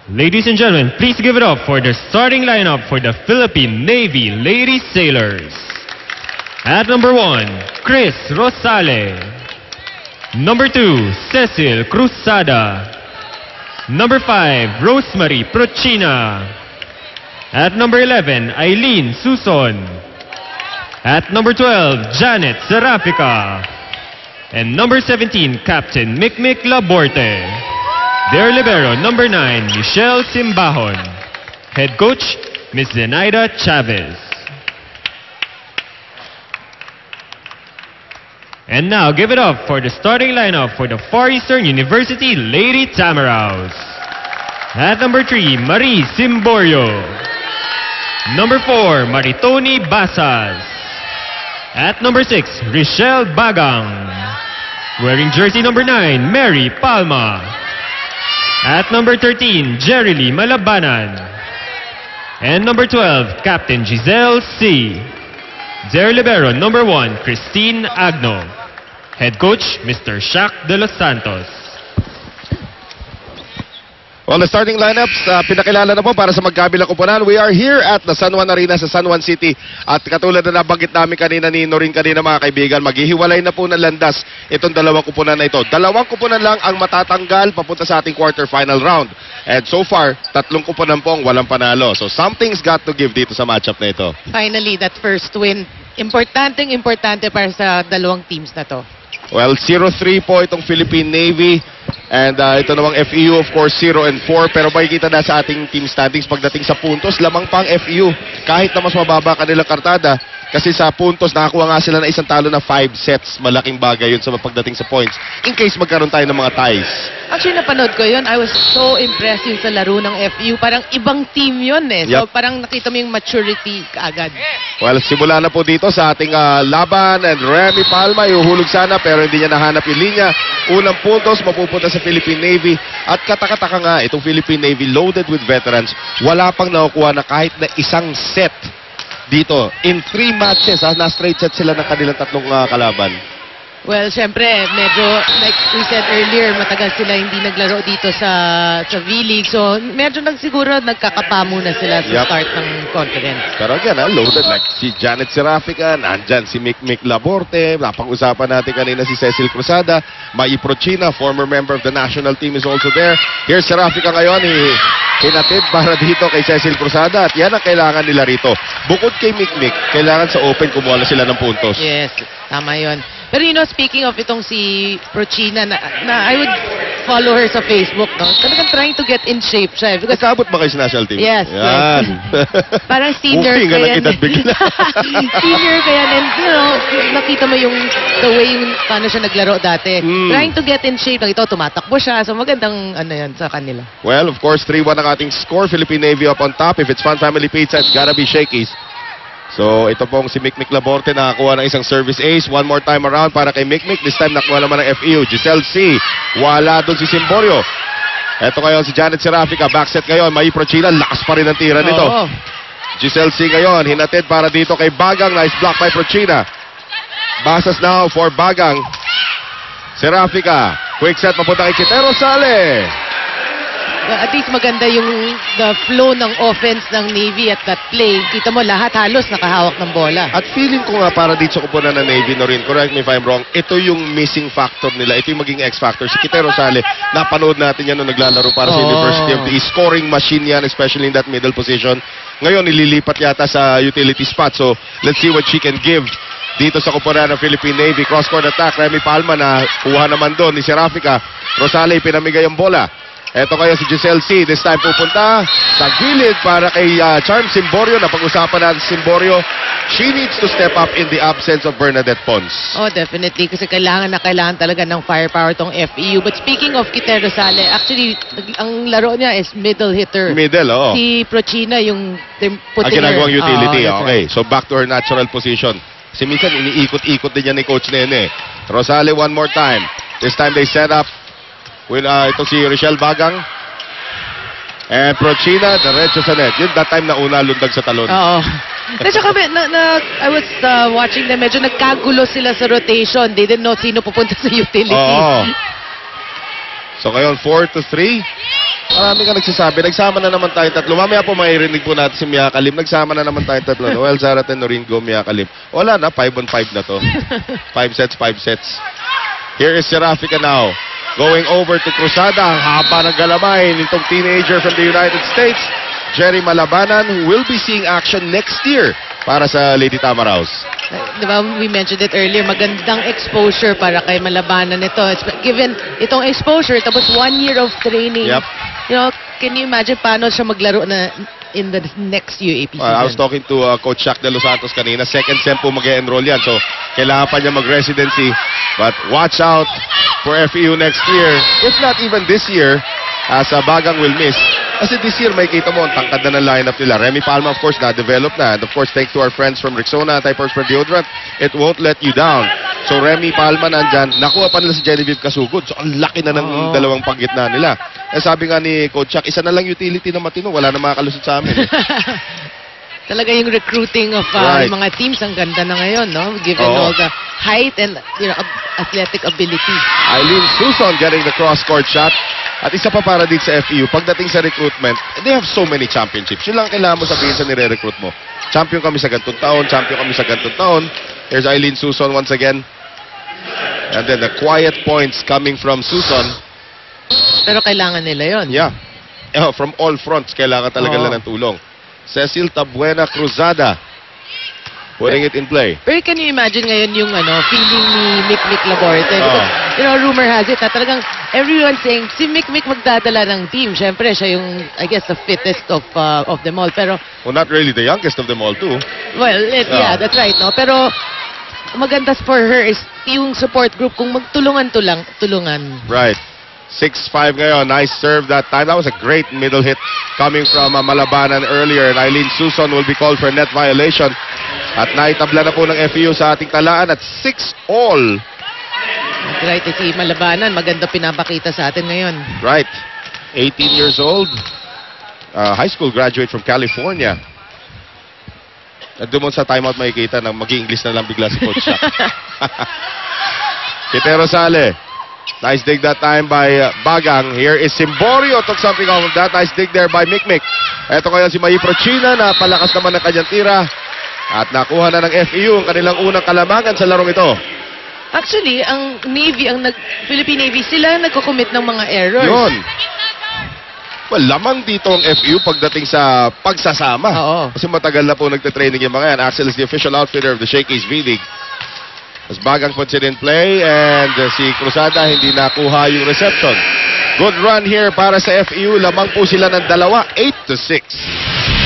Ladies and gentlemen, please give it up for the starting lineup for the Philippine Navy Lady Sailors. At number 1, Chris Rosale. Number 2, Cecil Cruzada. Number 5, Rosemary Prochina. At number 11, Eileen Suson. At number 12, Janet Serafica. And number 17, Captain Mikmik Laborte. Their libero, number 9, Michelle Simbahon. Head coach, Ms. Zenaida Chavez. And now, give it up for the starting lineup for the Far Eastern University Lady Tamaraws. At number 3, Marie Simborio. Number 4, Maritoni Basas. At number 6, Richelle Bagang. Wearing jersey number 9, Mary Palma. At number 13, Jerilee Malabanan. And number 12, Captain Giselle C. Their libero, number 1, Christine Agno. Head coach, Mr. Shaq De Los Santos. Well, the starting lineups, pinakilala na po para sa magkabilang kupunan. We are here at the San Juan Arena sa San Juan City. At katulad na nabanggit namin kanina ni Norin kanina mga kaibigan, maghihiwalay na po ng landas itong dalawang kupunan na ito. Dalawang kupunan lang ang matatanggal papunta sa ating quarterfinal round. And so far, 3 kupunan po ang walang panalo. So something's got to give dito sa matchup na ito. Finally, that first win. Importante para sa dalawang teams na to. Well, 0-3 po itong Philippine Navy. And ito namang FEU, of course, 0-4. Pero makikita na sa ating team standings pagdating sa puntos, lamang pang FEU. Kahit na mas mababa kanilang kartada, kasi sa puntos, nakakuha nga sila na isang talo na 5 sets. Malaking bagay yun sa pagdating sa points. In case magkaroon tayo ng mga ties. Actually, napanood ko yun. I was so impressed yung sa laro ng FEU. Parang ibang team yun eh. So, parang nakita mo yung maturity kaagad. Well, simula na po dito sa ating laban. And Remy Palma, ihuhulog sana pero hindi niya nahanap yung linya. Unang puntos, mapupunta sa Philippine Navy. At katakataka nga, itong Philippine Navy loaded with veterans. Wala pang nakukuha na kahit na isang set dito. In 3 matches, na-straight set sila ng kanilang 3 kalaban. Well, syempre, medyo, like we said earlier, matagal sila hindi naglaro dito sa V-League. So, medyo siguro nagkakapamo na sila sa start ng conference. Pero again, loaded like si Janet Serafica, nandyan si Mikmik Laborte, napag-usapan natin kanina si Cecil Cruzada, Mai Prochina, former member of the national team is also there. Here's Serafica ngayon, hinatid para dito kay Cecil Cruzada at yan ang kailangan nila rito. Bukod kay Mikmik, kailangan sa open kumuha sila ng puntos. Yes, tama yun. Pero you know, speaking of itong si Prochina, na I would follow her sa Facebook, no? Talagang trying to get in shape siya. Because, nagkaabot ba kayo sa national team? Yes. Yan. Parang senior ka yan. Senior ka yan. And you know, nakita mo yung the way yung paano siya naglaro dati. Trying to get in shape. Nakita ko, tumatakbo siya. So magandang ano yan sa kanila. Well, of course, 3-1 ang ating score. Philippine Navy up on top. If it's Fun Family Pizza, it's gotta be Shakey's. So, ito pong si Mikmik Laborte nakakuha ng isang service ace. One more time around para kay Mikmik. This time nakuha naman ng FEU. Giselle C. Wala doon si Simborio. Ito ngayon si Janet Serafica. Backset ngayon. Mai Prochina. Lakas pa rin ang tira nito. Giselle C ngayon. Hinatid para dito kay Bagang. Nice block by Prochina. Basas now for Bagang. Serafica. Quick set papunta kay Chitero Sale. At least maganda yung the flow ng offense ng Navy at that play. Kita mo lahat halos nakahawak ng bola. At feeling ko nga para dito sa kupunan ng Navy, Norin, correct me if I'm wrong, ito yung missing factor nila. Ito yung maging X-factor. Si Kitero Sale, napanood natin yan nung naglalaro para sa University of the East. Scoring machine yan, especially in that middle position. Ngayon, ililipat yata sa utility spot. So, let's see what she can give dito sa kupunan ng Philippine Navy. Cross-court attack, Remy Palma na kuha naman doon ni Serafica. Rosale, pinamigay ang bola. Eto kayo si Giselle C. This time pupunta sa gilid para kay Charm Simborio. Napag-usapan natin si Simborio. She needs to step up in the absence of Bernadette Pons. Oh, definitely. Kasi kailangan talaga ng firepower tong FEU. But speaking of Kitero Sale, actually, ang laro niya is middle hitter. Middle, oo. Si Prochina yung putting ginagawang utility. Right. Okay, so back to her natural position. Si minsan, iniikot-ikot din yan ni Coach Nene. Rosale one more time. This time they set up with ito si Richelle Bagang. And Prochina, diretso sa net. Yun, that time na una lundag sa talon. Oo. Saka I was watching them, medyo nagkagulo sila sa rotation. They didn't know sino pupunta sa utility. Oo. So ngayon, 4-3. Marami ka nagsasabi. Nagsama na naman tayo tatlo. Mamaya po mairinig po natin si Mia Kalim. Nagsama na naman tayo tatlo. Noel Zarate, Noreen Go, Mia Kalim. Wala na, 5-on-5 na to. 5 sets, 5 sets. Here is Serafika now. Going over to Cruzada. Ang haba ng galamay nitong teenager from the United States. Jerry Malabanan, who will be seeing action next year para sa Lady Tamaraws. Diba, we mentioned it earlier, magandang exposure para kay Malabanan nito. Given itong exposure, tapos 1 year of training, Yep. you know, can you imagine paano siya maglaro na in the next UAP season? I was talking to Coach Shaq de Los Santos kanina. Second sem po mag-enroll yan. So, kailangan pa niya mag-residency. But watch out for FEU next year. If not even this year, as Bagang will miss. Kasi this year, may kita mo, ang tangkad na ng lineup nila. Remy Palma, of course, na-develop na. And of course, thanks to our friends from Rexona, anti-perspirant deodorant, it won't let you down. So, Remy Palma nandyan. Nakuha pa nila si Genevieve Kasugod. So, ang laki na ng dalawang paggitna nila. Eh, sabi nga ni Coach Chuck, isa na lang utility na matino. Wala na makakalusot sa amin. Talaga yung recruiting of Right. mga teams, ang ganda na ngayon, no? Given Oo. all the height and athletic ability. Eileen Suson getting the cross-court shot. At isa pa para dito sa FEU, pagdating sa recruitment, they have so many championships. Yun lang kailangan mo sabihin sa nire-recruit mo. Champion kami sa gantong taon, champion kami sa gantong taon. Here's Eileen Suson once again. And then the quiet points coming from Suson. Pero kailangan nila yon. Yeah. From all fronts, kailangan talaga nila ng tulong. Cecil Tabuena Cruzada putting it in play. Pero can you imagine ngayon yung feeling ni Mick Laborte? Because, you know, rumor has it na talagang everyone saying si Mick magdadala ng team. Siyempre, siya yung, I guess, the fittest of them all. Pero, Well, not really the youngest of them all too. well, yeah, that's right, no? Pero, maganda for her is yung support group kung tulungan. Right. 6-5 ngayon. Nice serve that time. That was a great middle hit coming from Malabanan earlier. And Eileen Suson will be called for net violation. At naitabla na po ng FEU sa ating talaan at 6-all. Right, si Malabanan, maganda pinapakita sa atin ngayon. Right. 18 years old. High school graduate from California. At doon sa timeout makikita na mag-i-English na lang bigla si Coach Shaq. Kitero Sale. Nice dig that time by Bagang. Here is Simborio. Took something off of that. Nice dig there by Mikmik. Ito ngayon si Mai Prochina na palakas naman ng kanyang tira. At nakuha na ng FEU ang kanilang unang kalamangan sa larong ito. Actually, ang Navy, Philippine Navy, sila nagko-commit ng mga errors. Yun. Well, lamang dito ang FEU pagdating sa pagsasama. Oo. Kasi matagal na po nagte-training yung mga yan. Axel is the official outfitter of the Shakey's V-League. As Bagang puts it in play and si Cruzada hindi nakuha yung reception. Good run here para sa FEU. Lamang po sila ng 2, 8-6.